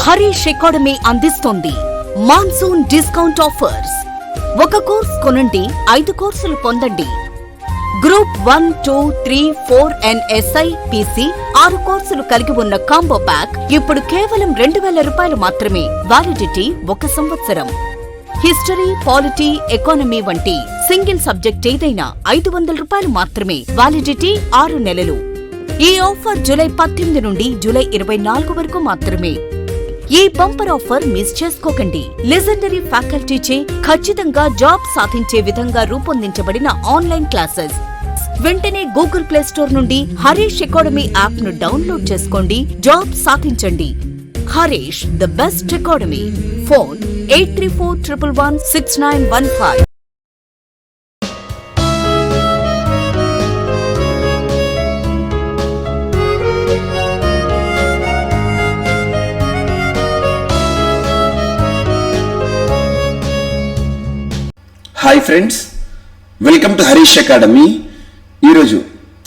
Harish academy అందిస్తోంది monsoon discount offers. ఒక course కొనండి, 5 కోర్సులు పొందండి. గ్రూప్ 1, 2, 3, 4 అండ్ SI, PC 6 కోర్సులు కలిగి ఉన్న కాంబో ప్యాక్ ఇప్పుడు కేవలం 2000 రూపాయలు మాత్రమే. వ్యాలిడిటీ 1 సంవత్సరం. హిస్టరీ, పాలిటీ, ఎకానమీ వంటి సింగిల్ సబ్జెక్ట్ ఏదైనా 500 రూపాయలు మాత్రమే. వ్యాలిడిటీ 6 నెలలు. ఈ ఆఫర్ జూలై 18 నుండి జూలై 24 వరకు మాత్రమే. ఈ బంపర్ ఆఫర్ మిస్ చేసుకోకండి. లెజెండరీ ఫ్యాకల్టీచే ఖచ్చితంగా జాబ్ సాధించే విధంగా రూపొందించబడిన ఆన్లైన్ క్లాసెస్. వెంటనే గూగుల్ ప్లే స్టోర్ నుండి హరీష్ అకాడమీ యాప్ ను డౌన్లోడ్ చేసుకోండి. జాబ్ సాధించండి. Harish, the best academy. Phone 8341116915. Hi friends, welcome to Harish academy. ఈరోజు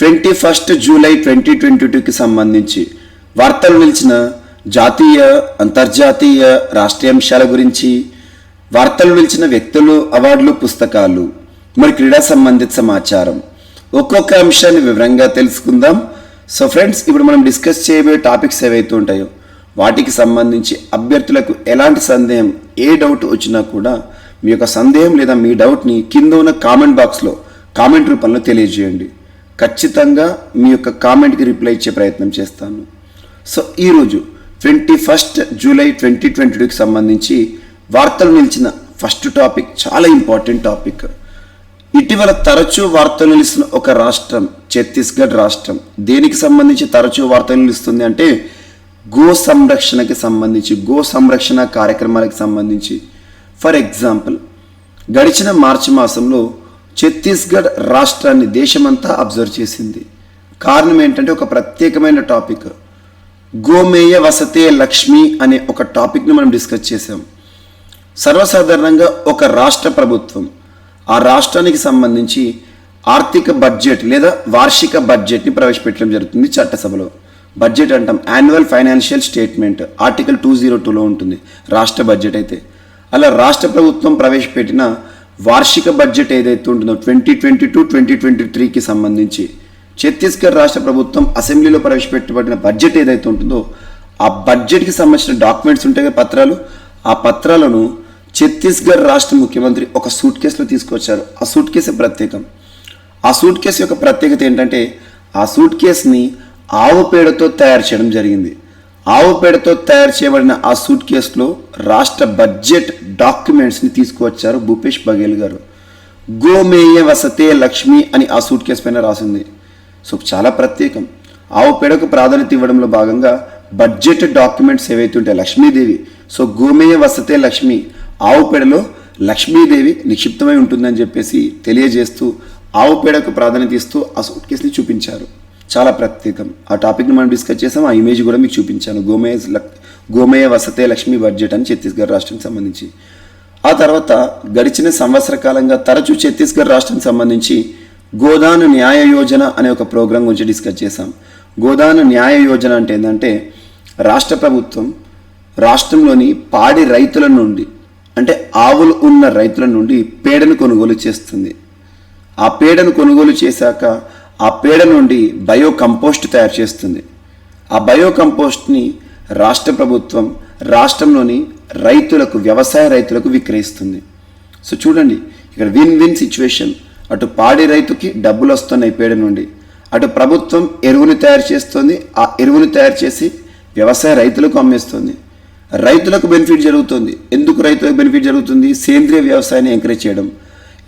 21 జూలై 2022కి సంబంధించి వార్తలు నిలిచిన జాతీయ, అంతర్జాతీయ, రాష్ట్రీయ అంశాల గురించి, వార్తలు నిలిచిన వ్యక్తులు, అవార్డులు, పుస్తకాలు, మరి క్రీడా సంబంధిత సమాచారం, ఒక్కొక్క అంశాన్ని వివరంగా తెలుసుకుందాం. సో ఫ్రెండ్స్, ఇప్పుడు మనం డిస్కస్ చేయబోయే టాపిక్స్ ఏవైతే ఉంటాయో వాటికి సంబంధించి అభ్యర్థులకు ఎలాంటి సందేహం, ఏ డౌట్ వచ్చినా కూడా మీ యొక్క సందేహం లేదా మీ డౌట్ని కింద ఉన్న కామెంట్ బాక్స్లో కామెంట్ రూపంలో తెలియజేయండి. ఖచ్చితంగా మీ యొక్క కామెంట్కి రిప్లై ఇచ్చే ప్రయత్నం చేస్తాను. సో ఈరోజు 21 జూలై 2022కి సంబంధించి వార్తలు నిలిచిన ఫస్ట్ టాపిక్ చాలా ఇంపార్టెంట్ టాపిక్. ఇటీవల తరచూ వార్తలు నిలిచిన ఒక రాష్ట్రం ఛత్తీస్గఢ్ రాష్ట్రం. దేనికి సంబంధించి తరచూ వార్తలు నిలుస్తుంది అంటే గో సంరక్షణకి సంబంధించి, గో సంరక్షణ కార్యక్రమాలకు సంబంధించి. ఫర్ ఎగ్జాంపుల్, గడిచిన మార్చి మాసంలో ఛత్తీస్గఢ్ రాష్ట్రాన్ని దేశమంతా అబ్జర్వ్ చేసింది. కారణం ఏంటంటే ఒక ప్రత్యేకమైన టాపిక్, గోమేయ వసతే లక్ష్మి అనే ఒక టాపిక్ని మనం డిస్కస్ చేసాం. సర్వసాధారణంగా ఒక రాష్ట్ర ప్రభుత్వం ఆ రాష్ట్రానికి సంబంధించి ఆర్థిక బడ్జెట్ లేదా వార్షిక బడ్జెట్ని ప్రవేశపెట్టడం జరుగుతుంది చట్టసభలో. బడ్జెట్ అంటాం, యాన్యువల్ ఫైనాన్షియల్ స్టేట్మెంట్. ఆర్టికల్ 202లో ఉంటుంది రాష్ట్ర బడ్జెట్ అయితే. అలా రాష్ట్ర ప్రభుత్వం ప్రవేశపెట్టిన వార్షిక బడ్జెట్ ఏదైతే ఉంటుందో 2022-2023కి సంబంధించి ఛత్తీస్గఢ్ రాష్ట్ర ప్రభుత్వం అసెంబ్లీలో ప్రవేశపెట్టబడిన బడ్జెట్ ఏదైతే ఉంటుందో ఆ బడ్జెట్కి సంబంధించిన డాక్యుమెంట్స్ ఉంటాయి, పత్రాలు. ఆ పత్రాలను ఛత్తీస్గఢ్ రాష్ట్ర ముఖ్యమంత్రి ఒక సూట్ కేసులో తీసుకొచ్చారు. ఆ సూట్ కేసు ప్రత్యేకం. ఆ సూట్ కేసు యొక్క ప్రత్యేకత ఏంటంటే ఆ సూట్ కేసుని ఆవు పేడతో తయారు చేయడం జరిగింది. ఆవు పేడతో తయారు చేయబడిన ఆ సూట్ కేసులో రాష్ట్ర బడ్జెట్ డాక్యుమెంట్స్ని తీసుకువచ్చారు భూపేష్ బఘేల్ గారు. గోమేయ వసతే లక్ష్మి అని ఆ సూట్ కేసు పైన రాసింది. సో చాలా ప్రత్యేకం. ఆవు పేడకు ప్రాధాన్యత ఇవ్వడంలో భాగంగా బడ్జెట్ డాక్యుమెంట్స్ ఏవైతే ఉంటాయి లక్ష్మీదేవి, సో గోమేయ వసతే లక్ష్మి, ఆవు పేడలో లక్ష్మీదేవి నిక్షిప్తమై ఉంటుందని చెప్పేసి తెలియజేస్తూ ఆవు పేడకు ప్రాధాన్యత ఇస్తూ ఆ సూట్ కేసుని చూపించారు. చాలా ప్రత్యేకం. ఆ టాపిక్ని మనం డిస్కస్ చేసాం. ఆ ఇమేజ్ కూడా మీకు చూపించాను. గోమేయ వసతే లక్ష్మి బడ్జెట్ అని ఛత్తీస్గఢ్ రాష్ట్రానికి సంబంధించి. ఆ తర్వాత గడిచిన సంవత్సర కాలంగా తరచూ ఛత్తీస్గఢ్ రాష్ట్రానికి సంబంధించి గోదాను న్యాయ యోజన అనే ఒక ప్రోగ్రాం గురించి డిస్కస్ చేశాం. గోదాను న్యాయ యోజన అంటే ఏంటంటే రాష్ట్ర ప్రభుత్వం రాష్ట్రంలోని పాడి రైతుల నుండి, అంటే ఆవులు ఉన్న రైతుల నుండి పేడను కొనుగోలు చేస్తుంది. ఆ పేడను కొనుగోలు చేశాక ఆ పేడ నుండి బయో కంపోస్ట్ తయారు చేస్తుంది. ఆ బయో కంపోస్ట్ని రాష్ట్ర ప్రభుత్వం రాష్ట్రంలోని రైతులకు, వ్యవసాయ రైతులకు విక్రయిస్తుంది. సో చూడండి, ఇక్కడ విన్ విన్ సిచ్యువేషన్. అటు పాడి రైతుకి డబ్బులు వస్తున్నాయి పేడ నుండి, అటు ప్రభుత్వం ఎరువుని తయారు చేస్తుంది. ఆ ఎరువుని తయారు చేసి వ్యవసాయ రైతులకు అమ్మేస్తుంది. రైతులకు బెనిఫిట్ జరుగుతుంది. ఎందుకు రైతులకు బెనిఫిట్ జరుగుతుంది? సేంద్రియ వ్యవసాయాన్ని ఎంకరేజ్ చేయడం.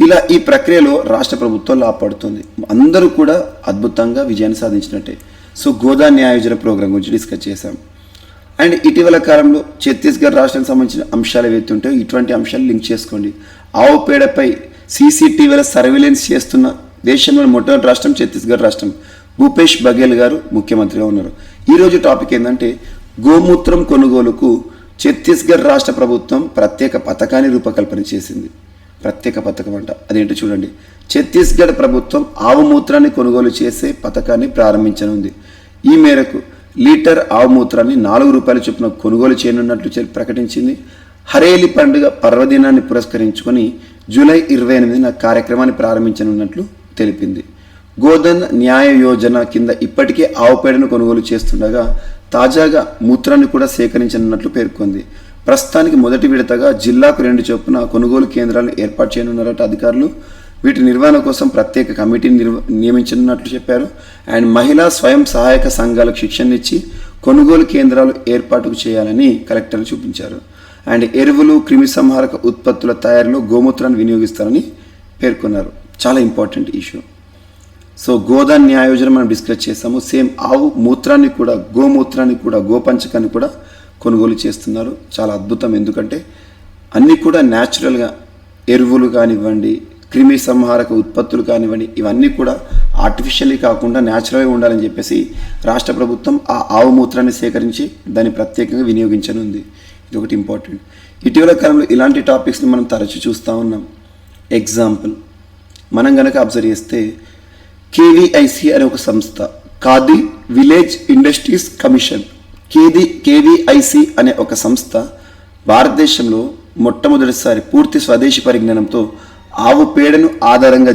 ఇలా ఈ ప్రక్రియలో రాష్ట్ర ప్రభుత్వం లాభపడుతుంది. అందరూ కూడా అద్భుతంగా విజయాన్ని సాధించినట్టే. సో గోదా న్యాయ యోజన ప్రోగ్రాం గురించి డిస్కస్ చేశాం. అండ్ ఇటీవల కాలంలో ఛత్తీస్గఢ్ రాష్ట్రానికి సంబంధించిన అంశాలు ఏవైతే ఉంటాయో ఇటువంటి అంశాలు లింక్ చేసుకోండి. ఆవు పేడపై CCTVల సర్వేలెన్స్ చేస్తున్న దేశంలోని మొట్టమొదటి రాష్ట్రం ఛత్తీస్గఢ్ రాష్ట్రం. భూపేష్ బఘేల్ గారు ముఖ్యమంత్రిగా ఉన్నారు. ఈరోజు టాపిక్ ఏంటంటే గోమూత్రం కొనుగోలుకు ఛత్తీస్గఢ్ రాష్ట్ర ప్రభుత్వం ప్రత్యేక పథకాన్ని రూపకల్పన చేసింది. ప్రత్యేక పథకం అంట. అదేంటో చూడండి. ఛత్తీస్గఢ్ ప్రభుత్వం ఆవు మూత్రాన్ని కొనుగోలు చేసే పథకాన్ని ప్రారంభించనుంది. ఈ మేరకు లీటర్ ఆవు మూత్రాన్ని ₹4 చొప్పున కొనుగోలు చేయనున్నట్లు ప్రకటించింది. హరేలి పండుగ పర్వదినాన్ని పురస్కరించుకొని జూలై 28న కార్యక్రమాన్ని ప్రారంభించనున్నట్లు తెలిపింది. గోధన్ న్యాయ యోజన కింద ఇప్పటికే ఆవు పేడను కొనుగోలు చేస్తుండగా తాజాగా మూత్రాన్ని కూడా సేకరించనున్నట్లు పేర్కొంది. ప్రస్తుతానికి మొదటి విడతగా జిల్లాకు 2 చొప్పున కొనుగోలు కేంద్రాలను ఏర్పాటు చేయనున్నారట అధికారులు. వీటి నిర్వహణ కోసం ప్రత్యేక కమిటీని నియమించనున్నట్లు చెప్పారు. అండ్ మహిళా స్వయం సహాయక సంఘాలకు శిక్షణ ఇచ్చి కొనుగోలు కేంద్రాలు ఏర్పాటు చేయాలని కలెక్టర్లు చూపించారు. అండ్ ఎరువులు క్రిమి సంహారక ఉత్పత్తుల తయారీలో గోమూత్రాన్ని వినియోగిస్తారని పేర్కొన్నారు. చాలా ఇంపార్టెంట్ ఇష్యూ. సో గోధన్ న్యాయోజన మనం డిస్కస్ చేసాము. సేమ్ ఆవు మూత్రాన్ని కూడా గోమూత్రాన్ని కూడా గోపంచకాన్ని కూడా కొనుగోలు చేస్తున్నారు. చాలా అద్భుతం. ఎందుకంటే అన్నీ కూడా న్యాచురల్గా ఎరువులు కానివ్వండి, క్రిమి సంహారక ఉత్పత్తులు కానివ్వండి, ఇవన్నీ కూడా ఆర్టిఫిషియల్లీ కాకుండా న్యాచురల్గా ఉండాలని చెప్పేసి రాష్ట్ర ప్రభుత్వం ఆ ఆవు మూత్రాన్ని సేకరించి దాన్ని ప్రత్యేకంగా వినియోగించనుంది. ఇది ఒకటి ఇంపార్టెంట్. ఇటీవల కాలంలో ఇలాంటి టాపిక్స్ని మనం తరచూ చూస్తూ ఉన్నాం. ఎగ్జాంపుల్ మనం కనుక అబ్జర్వ్ చేస్తే కేవీఐసి అనే ఒక సంస్థ, khadi village industries commission, KVIC అనే ఒక సంస్థ భారతదేశంలో మొట్టమొదటిసారి పూర్తి స్వదేశీ పరిజ్ఞానంతో ఆవు పేడను ఆధారంగా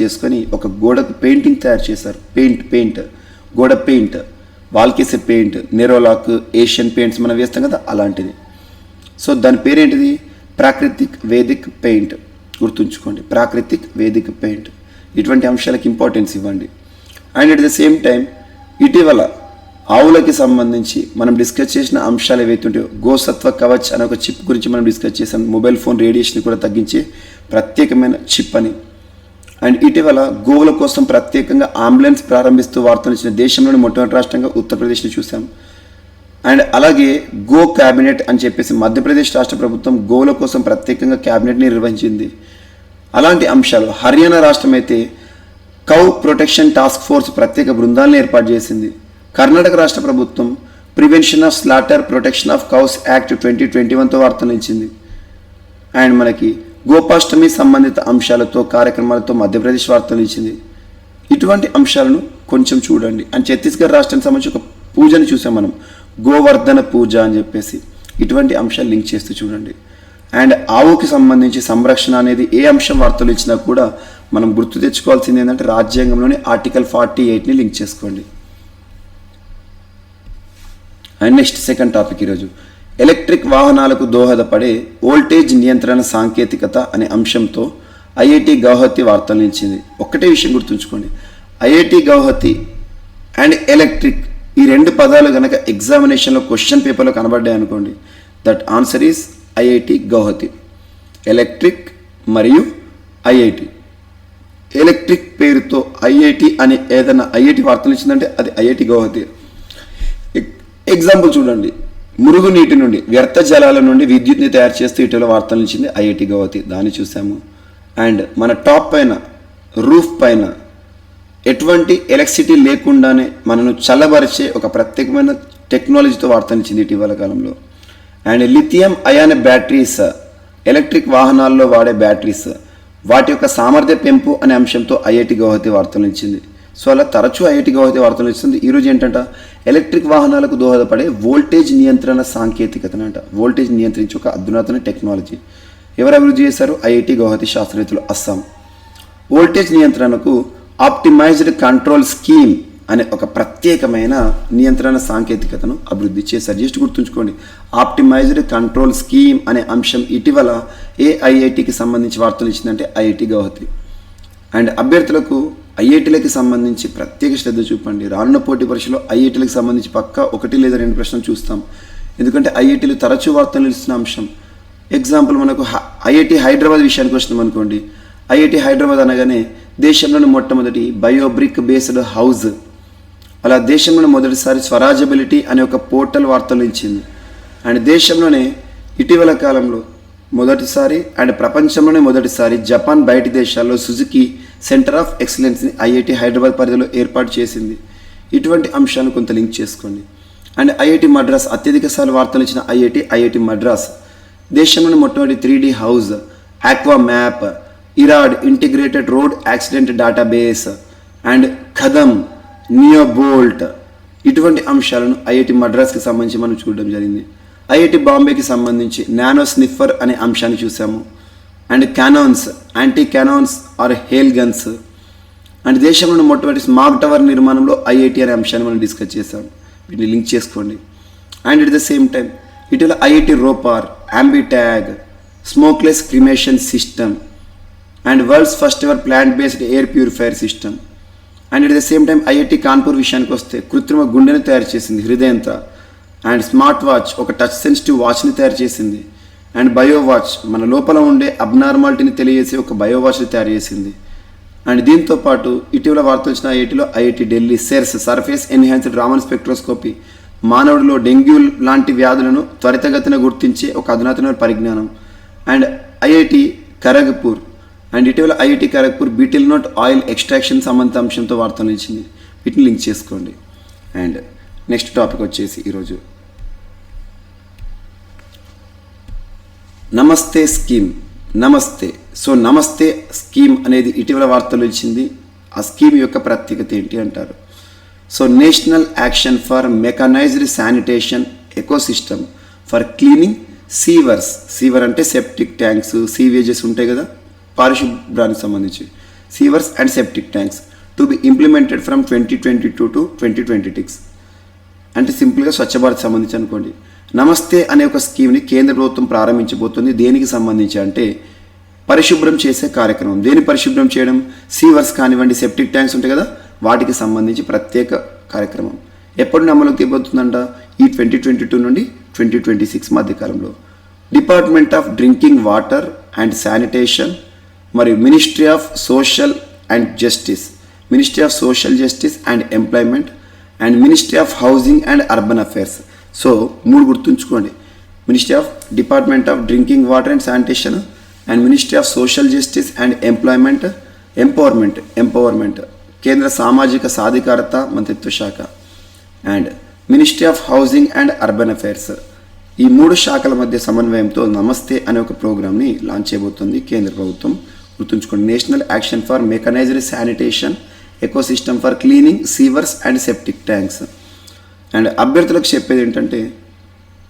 చేసుకొని ఒక గోడకు పెయింటింగ్ తయారు చేశారు. పెయింట్ గోడ పెయింట్, వాల్కేసే పెయింట్, నెరోలాక్, ఏషియన్ పెయింట్స్ మనం వేస్తాం కదా, అలాంటిది. సో దాని పేరేంటిది? ప్రాకృతిక్ వేదిక్ పెయింట్. గుర్తుంచుకోండి, ప్రాకృతిక్ వేదిక్ పెయింట్. ఇటువంటి అంశాలకు ఇంపార్టెన్స్ ఇవ్వండి. And at the same time ఇటీవల ఆవులకి సంబంధించి మనం డిస్కస్ చేసిన అంశాలు ఏవైతే ఉంటాయో, గోసత్వ కవచ్ అనే ఒక చిప్ గురించి మనం డిస్కస్ చేసాం. మొబైల్ ఫోన్ రేడియేషన్ కూడా తగ్గించే ప్రత్యేకమైన చిప్ అని. అండ్ ఇటీవల గోవుల కోసం ప్రత్యేకంగా అంబులెన్స్ ప్రారంభిస్తూ వార్తలు ఇచ్చిన దేశంలోని మొట్టమొదటి రాష్ట్రంగా ఉత్తరప్రదేశ్ని చూసాం. అండ్ అలాగే గో క్యాబినెట్ అని చెప్పేసి మధ్యప్రదేశ్ రాష్ట్ర ప్రభుత్వం గోవుల కోసం ప్రత్యేకంగా క్యాబినెట్ని నిర్వహించింది. అలాంటి అంశాలు. హర్యానా రాష్ట్రం అయితే కౌ ప్రొటెక్షన్ టాస్క్ ఫోర్స్ ప్రత్యేక బృందాలను ఏర్పాటు చేసింది. కర్ణాటక రాష్ట్ర ప్రభుత్వం prevention of slaughter protection of cows act 2021తో వార్తలు ఇచ్చింది. అండ్ మనకి గోపాష్టమి సంబంధిత అంశాలతో కార్యక్రమాలతో మధ్యప్రదేశ్ వార్తలు ఇచ్చింది. ఇటువంటి అంశాలను కొంచెం చూడండి. అండ్ ఛత్తీస్గఢ్ రాష్ట్రానికి సంబంధించి ఒక పూజను చూసాం మనం, గోవర్ధన పూజ అని చెప్పేసి. ఇటువంటి అంశాలు లింక్ చేస్తూ చూడండి. అండ్ ఆవుకి సంబంధించి సంరక్షణ అనేది ఏ అంశం వార్తలు ఇచ్చినా కూడా మనం గుర్తు తెచ్చుకోవాల్సింది ఏంటంటే రాజ్యాంగంలోని ఆర్టికల్ 48ని లింక్ చేసుకోండి. అండ్ నెక్స్ట్ సెకండ్ టాపిక్ ఈరోజు ఎలక్ట్రిక్ వాహనాలకు దోహదపడే వోల్టేజ్ నియంత్రణ సాంకేతికత అనే అంశంతో ఐఐటి గౌహతి వార్తలు నిలిచింది. ఒక్కటే విషయం గుర్తుంచుకోండి, ఐఐటి గౌహతి అండ్ ఎలక్ట్రిక్ ఈ 2 పదాలు కనుక ఎగ్జామినేషన్లో క్వశ్చన్ పేపర్లో కనబడ్డాయి అనుకోండి, that answer is IIT Guwahati. Electric మరియు ఐఐటి. ఎలక్ట్రిక్ పేరుతో ఐఐటి అని ఏదైనా ఐఐటి వార్తలు ఇచ్చిందంటే అది ఐఐటి గౌహతి. ఎగ్జాంపుల్ చూడండి, మురుగునీటి నుండి వ్యర్థ జలాల నుండి విద్యుత్ని తయారు చేస్తూ ఇటీవల వార్తలు ఇచ్చింది ఐఐటి గౌహతి. దాన్ని చూసాము. అండ్ మన టాప్ పైన రూఫ్ పైన ఎటువంటి ఎలక్ట్రిసిటీ లేకుండానే మనను చల్లబరిచే ఒక ప్రత్యేకమైన టెక్నాలజీతో వార్తలు ఇచ్చింది ఇటీవల కాలంలో. And lithium ion batteries, electric వాహనాల్లో వాడే బ్యాటరీస్, వాటి యొక్క సామర్థ్య పెంపు అనే అంశంతో ఐఐటి గౌహతి వార్తలు ఇచ్చింది. సో అలా తరచూ ఐఐటి గౌహతి వార్తలు ఇస్తుంది. ఈరోజు ఏంటంట, ఎలక్ట్రిక్ వాహనాలకు దోహదపడే వోల్టేజ్ నియంత్రణ సాంకేతికతనంట. వోల్టేజ్ నియంత్రించే ఒక అధునాతన టెక్నాలజీ ఎవరు అభివృద్ధి చేశారు? ఐఐటి గౌహతి శాస్త్రవేత్తలు, అస్సాం. వోల్టేజ్ నియంత్రణకు ఆప్టిమైజ్డ్ కంట్రోల్ స్కీమ్ అనే ఒక ప్రత్యేకమైన నియంత్రణ సాంకేతికతను అభివృద్ధి చేశారు. జస్ట్ గుర్తుంచుకోండి, ఆప్టిమైజ్డ్ కంట్రోల్ స్కీమ్ అనే అంశం ఇటీవల ఏ ఐఐటికి సంబంధించి వార్తలు ఇచ్చిందంటే ఐఐటి గౌహతి. అండ్ అభ్యర్థులకు ఐఐటీలకి సంబంధించి ప్రత్యేక శ్రద్ధ చూపండి. రానున్న పోటీ పరీక్షలో ఐఐటీలకు సంబంధించి పక్కా 1 లేదా 2 ప్రశ్నలు చూస్తాం. ఎందుకంటే ఐఐటీలు తరచూ వార్తలు ఇస్తున్న అంశం. ఎగ్జాంపుల్ మనకు ఐఐటి హైదరాబాద్ విషయానికి వస్తున్నాం అనుకోండి. ఐఐటి హైదరాబాద్ అనగానే దేశంలోని మొట్టమొదటి బయోబ్రిక్ బేస్డ్ హౌస్, అలా దేశంలోనే మొదటిసారి స్వరాజబిలిటీ అనే ఒక పోర్టల్ వార్తలు ఇచ్చింది. అండ్ దేశంలోనే ఇటీవల కాలంలో మొదటిసారి అండ్ ప్రపంచంలోనే మొదటిసారి జపాన్ బయటి దేశాల్లో సుజుకి సెంటర్ ఆఫ్ ఎక్సలెన్స్ని ఐఐటి హైదరాబాద్ పరిధిలో ఏర్పాటు చేసింది. ఇటువంటి అంశాలను కొంత లింక్ చేసుకోండి. అండ్ ఐఐటి మద్రాస్ అత్యధిక సార్లు వార్తలు ఇచ్చిన ఐఐటి మద్రాస్ దేశంలోని మొట్టమొదటి 3D house, aqua map, iRAD integrated road accident database, and ఖదమ్ నియోబోల్ట్ ఇటువంటి అంశాలను ఐఐటి మద్రాస్కి సంబంధించి మనం చూడడం జరిగింది. ఐఐటి బాంబేకి సంబంధించి నానో స్నిఫర్ అనే అంశాన్ని చూసాము. And cannons, anti cannons are hail guns. And దేశంలోని మొట్టమొదటి స్మార్ట్ టవర్ నిర్మాణంలో ఐఐటి అనే అంశాన్ని మనం డిస్కస్ చేసాం. వీటిని లింక్ చేసుకోండి. And at the same time ఇటీవల IIT Ropar, AmbiTAG, smokeless cremation system and world's first ever plant based air purifier system. And at the same time IIT Kanpur విషయానికి వస్తే కృత్రిమ గుండెను తయారు చేసింది, హృదయంతో. అండ్ స్మార్ట్ వాచ్, ఒక టచ్ సెన్సిటివ్ వాచ్ని తయారు చేసింది. అండ్ బయో వాచ్, మన లోపల ఉండే అబ్నార్మాలిటీని తెలియజేసి ఒక బయో వాచ్ని తయారు చేసింది. అండ్ దీంతో పాటు ఇటీవల వార్తలు వచ్చిన ఐఐటిలో IIT Delhi SERS, surface enhanced Raman spectroscopy, మానవుడిలో డెంగ్యూ లాంటి వ్యాధులను త్వరితగతిన గుర్తించే ఒక అధునాతన పరిజ్ఞానం. అండ్ ఐఐటి ఖరగ్పూర్, అండ్ ఇటీవల IIT Kharagpur betel nut oil extraction సంబంధిత అంశంతో వార్తలు ఇచ్చింది. వీటిని లింక్ చేసుకోండి. అండ్ నెక్స్ట్ టాపిక్ వచ్చేసి ఈరోజు నమస్తే స్కీమ్. నమస్తే. సో నమస్తే స్కీమ్ అనేది ఇటీవల వార్తలు ఇచ్చింది. ఆ స్కీమ్ యొక్క ప్రత్యేకత ఏంటి అంటారు. So national action for mechanised sanitation ecosystem for cleaning sewers. Sewer అంటే సెప్టిక్ ట్యాంక్స్, సీవేజెస్ ఉంటాయి కదా, పారిశుభ్రానికి సంబంధించి. Sewers and septic tanks to be implemented from 2022 to 2026. అంటే సింపుల్గా స్వచ్ఛ భారత్ సంబంధించి అనుకోండి. నమస్తే అనే ఒక స్కీమ్ని కేంద్ర ప్రభుత్వం ప్రారంభించబోతుంది. దేనికి సంబంధించి అంటే పరిశుభ్రం చేసే కార్యక్రమం. దేని పరిశుభ్రం చేయడం? సీవర్స్ కానివ్వండి, సెప్టిక్ ట్యాంక్స్ ఉంటాయి కదా, వాటికి సంబంధించి ప్రత్యేక కార్యక్రమం. ఎప్పుడు అమలుకి తీయబోతుందంట? ఈ 2022 నుండి 2026 మధ్యకాలంలో. Department of drinking water and sanitation మరియు ministry of social and justice, ministry of social justice and employment and ministry of housing and urban affairs. So 3 గుర్తుంచుకోండి. Ministry of department of drinking water and sanitation and ministry of social justice and empowerment కేంద్ర సామాజిక సాధికారత మంత్రిత్వ శాఖ. And ministry of housing and urban affairs. ఈ 3 శాఖల మధ్య సమన్వయంతో నమస్తే అనే ఒక ప్రోగ్రామ్ని లాంచ్ చేయబోతుంది కేంద్ర ప్రభుత్వం. గుర్తుంచుకోండి. National action for mechanised sanitation ecosystem for cleaning sewers and septic tanks. And అభ్యర్థులకు చెప్పేది ఏంటంటే,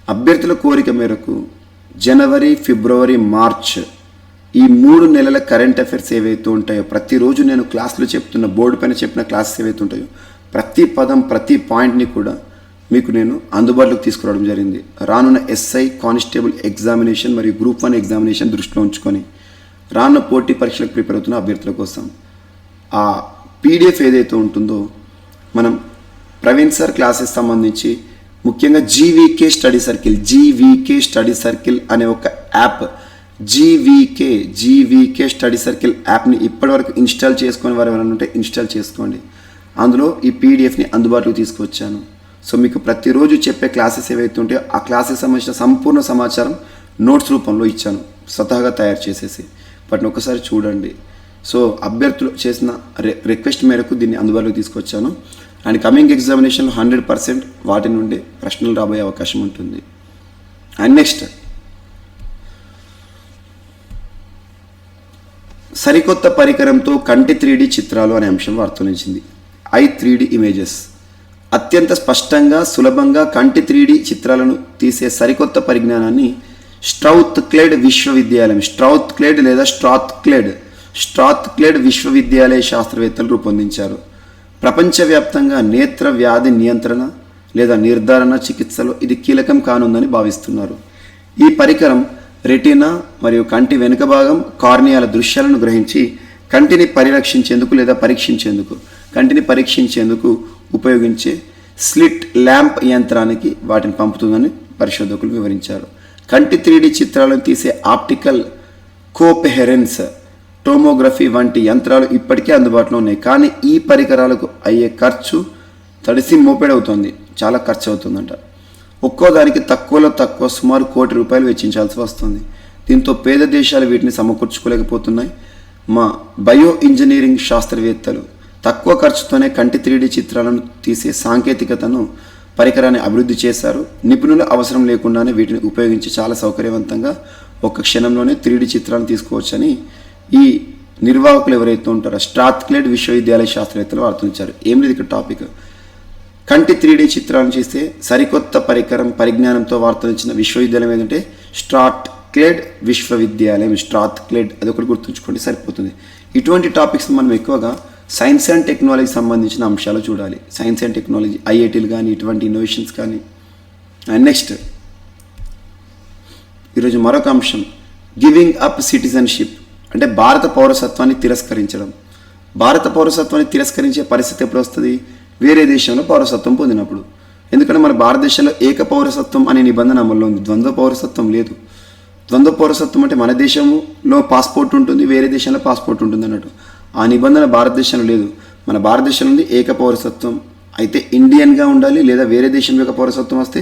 అభ్యర్థుల కోరిక మేరకు జనవరి, ఫిబ్రవరి, మార్చ్ ఈ 3 నెలల కరెంట్ అఫైర్స్ ఏవైతే ఉంటాయో, ప్రతిరోజు నేను క్లాస్లో చెప్తున్న, బోర్డు పైన చెప్పిన క్లాసెస్ ఏవైతే ఉంటాయో, ప్రతి పదం, ప్రతి పాయింట్ని కూడా మీకు నేను అందుబాటులోకి తీసుకురావడం జరిగింది. రానున్న ఎస్ఐ, కానిస్టేబుల్ ఎగ్జామినేషన్ మరియు గ్రూప్ 1 ఎగ్జామినేషన్ దృష్టిలో ఉంచుకొని రానున్న పోటీ పరీక్షలకు ప్రిపేర్ అవుతున్న అభ్యర్థుల కోసం ఆ పీడిఎఫ్ ఏదైతే ఉంటుందో, మనం ప్రవీణ్ సార్ క్లాసెస్ సంబంధించి ముఖ్యంగా జీవీకే స్టడీ సర్కిల్ అనే ఒక యాప్, జీవీకే స్టడీ సర్కిల్ యాప్ని ఇప్పటివరకు ఇన్స్టాల్ చేసుకొని వారు ఎవరైనా ఉంటే ఇన్స్టాల్ చేసుకోండి. అందులో ఈ పీడిఎఫ్ని అందుబాటులోకి తీసుకొచ్చాను. సో మీకు ప్రతిరోజు చెప్పే క్లాసెస్ ఏవైతే ఉంటాయో ఆ క్లాసెస్ సంబంధించిన సంపూర్ణ సమాచారం నోట్స్ రూపంలో ఇచ్చాను, స్వతహాగా తయారు చేసేసి. వాటిని ఒకసారి చూడండి. సో అభ్యర్థులు చేసిన రిక్వెస్ట్ మేరకు దీన్ని అందుబాటులోకి తీసుకొచ్చాను. అండ్ కమింగ్ ఎగ్జామినేషన్లో 100% వాటి నుండి ప్రశ్నలు రాబోయే అవకాశం ఉంటుంది. అండ్ నెక్స్ట్ సరికొత్త పరికరంతో కంటి 3D చిత్రాలు అనే అంశం వార్తనిచ్చింది. I 3D images. అత్యంత స్పష్టంగా, సులభంగా కంటి 3D చిత్రాలను తీసే సరికొత్త పరిజ్ఞానాన్ని స్ట్రౌత్క్లెడ్ విశ్వవిద్యాలయ శాస్త్రవేత్తలు రూపొందించారు. ప్రపంచవ్యాప్తంగా నేత్ర వ్యాధి నియంత్రణ లేదా నిర్ధారణ చికిత్సలో ఇది కీలకం కానుందని భావిస్తున్నారు. ఈ పరికరం రెటీనా మరియు కంటి వెనుక భాగం కార్నియాల దృశ్యాలను గ్రహించి కంటిని పరీక్షించేందుకు ఉపయోగించే స్లిట్ ల్యాంప్ యంత్రానికి వాటిని పంపుతుందని పరిశోధకులు వివరించారు. కంటి 3D చిత్రాలను తీసే ఆప్టికల్ కోపెహరెన్స్ టోమోగ్రఫీ వంటి యంత్రాలు ఇప్పటికే అందుబాటులో ఉన్నాయి. కానీ ఈ పరికరాలకు అయ్యే ఖర్చు తడిసి మోపెడవుతుంది. చాలా ఖర్చు అవుతుందంట. ఒక్కో దానికి తక్కువలో తక్కువ సుమారు ₹1,00,00,000 వెచ్చించాల్సి వస్తుంది. దీంతో పేద దేశాలు వీటిని సమకూర్చుకోలేకపోతున్నాయి. మా బయో ఇంజనీరింగ్ శాస్త్రవేత్తలు తక్కువ ఖర్చుతోనే కంటి 3D చిత్రాలను తీసే సాంకేతికతను పరికరాన్ని అభివృద్ధి చేశారు. నిపుణుల అవసరం లేకుండానే వీటిని ఉపయోగించి చాలా సౌకర్యవంతంగా ఒక క్షణంలోనే 3D చిత్రాలను తీసుకోవచ్చని ఈ నిర్వాహకులు ఎవరైతే ఉంటారో స్ట్రాత్క్లేడ్ విశ్వవిద్యాలయ శాస్త్రవేత్తలు వాడుతుంచారు. ఏం లేదు ఇక్కడ టాపిక్. కంటి 3D చిత్రాలను చేస్తే సరికొత్త పరిజ్ఞానంతో వార్తనిచ్చిన విశ్వవిద్యాలయం ఏంటంటే స్ట్రాత్క్లేడ్ విశ్వవిద్యాలయం. స్ట్రాత్క్లేడ్ అది ఒకటి గుర్తుంచుకోండి సరిపోతుంది. ఇటువంటి టాపిక్స్ మనం ఎక్కువగా సైన్స్ అండ్ టెక్నాలజీకి సంబంధించిన అంశాలు చూడాలి. సైన్స్ అండ్ టెక్నాలజీ, ఐఐటీలు కానీ ఇటువంటి ఇన్నోవేషన్స్ కానీ. అండ్ నెక్స్ట్ ఈరోజు మరొక అంశం, గివింగ్ అప్ సిటిజన్షిప్ అంటే భారత పౌరసత్వాన్ని తిరస్కరించడం. భారత పౌరసత్వాన్ని తిరస్కరించే పరిస్థితి ఎప్పుడు వస్తుంది? వేరే దేశంలో పౌరసత్వం పొందినప్పుడు. ఎందుకంటే మన భారతదేశంలో ఏక పౌరసత్వం అనే నిబంధన అమల్లో ఉంది, ద్వంద్వ పౌరసత్వం లేదు. ద్వంద్వ పౌరసత్వం అంటే మన దేశంలో పాస్పోర్ట్ ఉంటుంది, వేరే దేశంలో పాస్పోర్ట్ ఉంటుంది అన్నట్టు. ఆ నిబంధన భారతదేశంలో లేదు. మన భారతదేశంలో ఉంది ఏక పౌరసత్వం. అయితే ఇండియన్గా ఉండాలి, లేదా వేరే దేశం యొక్క పౌరసత్వం వస్తే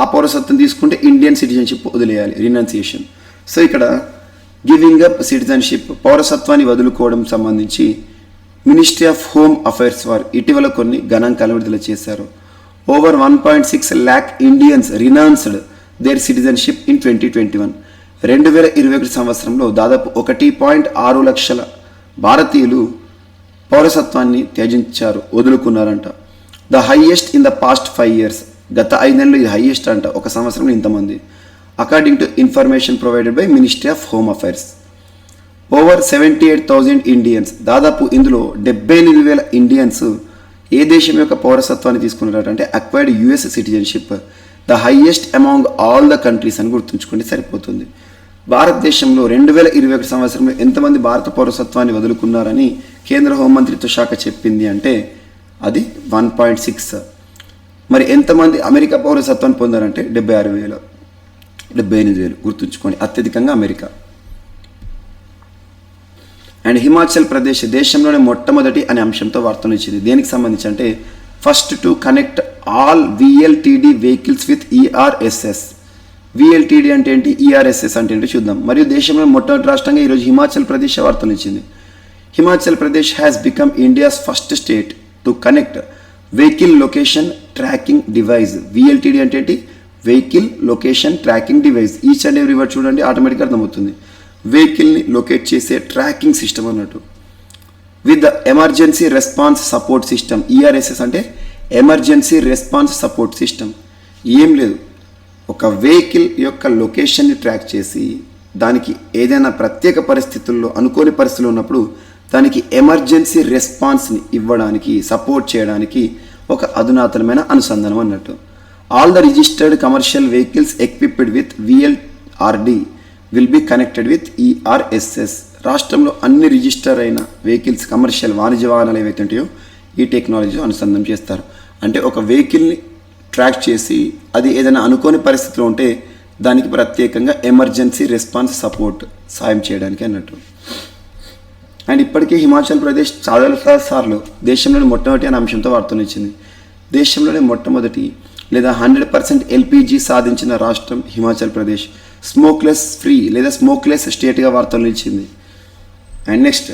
ఆ పౌరసత్వం తీసుకుంటే ఇండియన్ సిటిజన్షిప్ వదిలేయాలి, రినౌన్సియేషన్. సో ఇక్కడ గివింగ్ అప్ సిటిజన్షిప్ పౌరసత్వాన్ని వదులుకోవడం సంబంధించి మినిస్ట్రీ ఆఫ్ హోమ్ అఫైర్స్ వారు ఇటీవల కొన్ని గణాంకాలు విడుదల చేశారు. Over 1.6 lakh Indians renounced their citizenship in 2021. 2021 సంవత్సరంలో దాదాపు 1.6 లక్షల భారతీయులు పౌరసత్వాన్ని త్యజించారు, వదులుకున్నారంట. The highest in the past 5 years. గత 5 నెలలు ఇది హైయెస్ట్ అంట, ఒక సంవత్సరంలో ఇంతమంది. According to information provided by ministry of home affairs. Over 78,000 Indians, దాదాపు ఇందులో 78,000 ఇండియన్స్ ఏ దేశం యొక్క పౌరసత్వాన్ని తీసుకున్నారట అంటే acquired US citizenship, the highest among all the countries అని గుర్తుంచుకోండి సరిపోతుంది. భారతదేశంలో 2021 సంవత్సరంలో ఎంతమంది భారత పౌరసత్వాన్ని వదులుకున్నారని కేంద్ర హోంమంత్రిత్వ శాఖ చెప్పింది అంటే అది 1.6. మరి ఎంతమంది అమెరికా పౌరసత్వాన్ని పొందారంటే 76,000, 78,000 గుర్తుంచుకోండి, అత్యధికంగా అమెరికా. అండ్ హిమాచల్ ప్రదేశ్ దేశంలోనే మొట్టమొదటి అనే అంశంతో వార్తలు ఇచ్చింది. దేనికి సంబంధించి అంటే first to connect all VLTD vehicles with ERSS. VLTD అంటే ఏంటి, ERSS అంటే ఏంటి చూద్దాం. మరియు దేశంలో మొట్టమొదటి రాష్ట్రంగా ఈరోజు హిమాచల్ ప్రదేశ్ వార్తలు ఇచ్చింది. Himachal Pradesh has become India's first state to connect vehicle location tracking device. VLTD అంటే ఏంటి, vehicle location tracking device. Each and every word చూడండి ఆటోమేటిక్గా అర్థమవుతుంది. వెహికల్ని లొకేట్ చేసే ట్రాకింగ్ సిస్టమ్ అన్నట్టు. With the emergency response support system. ERSS అంటే ఎమర్జెన్సీ రెస్పాన్స్ సపోర్ట్ సిస్టమ్. ఏం లేదు, ఒక వెహికల్ యొక్క లొకేషన్ని ట్రాక్ చేసి దానికి ఏదైనా ప్రత్యేక పరిస్థితుల్లో అనుకోని పరిస్థితులు ఉన్నప్పుడు దానికి ఎమర్జెన్సీ రెస్పాన్స్ని ఇవ్వడానికి, సపోర్ట్ చేయడానికి ఒక అధునాతనమైన అనుసంధానం అన్నట్టు. All the registered commercial vehicles equipped with VLRD will be connected with ERSS. రాష్ట్రంలో అన్ని రిజిస్టర్ అయిన వెహికల్స్, కమర్షియల్ వాణిజ్య వాహనాలు ఏవైతే ఉంటాయో ఈ టెక్నాలజీ అనుసంధానం చేస్తారు. అంటే ఒక వెహికల్ని ట్రాక్ చేసి అది ఏదైనా అనుకోని పరిస్థితిలో ఉంటే దానికి ప్రత్యేకంగా ఎమర్జెన్సీ రెస్పాన్స్ సపోర్ట్ సాయం చేయడానికి అన్నట్టు. అండ్ ఇప్పటికీ హిమాచల్ ప్రదేశ్ చాలా సార్లు దేశంలోని మొట్టమొదటి అనే అంశంతో వార్తలు ఇచ్చింది. దేశంలోనే మొట్టమొదటి లేదా 100% LPG సాధించిన రాష్ట్రం హిమాచల్ ప్రదేశ్. స్మోక్లెస్ ఫ్రీ లేదా స్మోక్లెస్ స్టేట్గా వార్తలు నిలిచింది. And next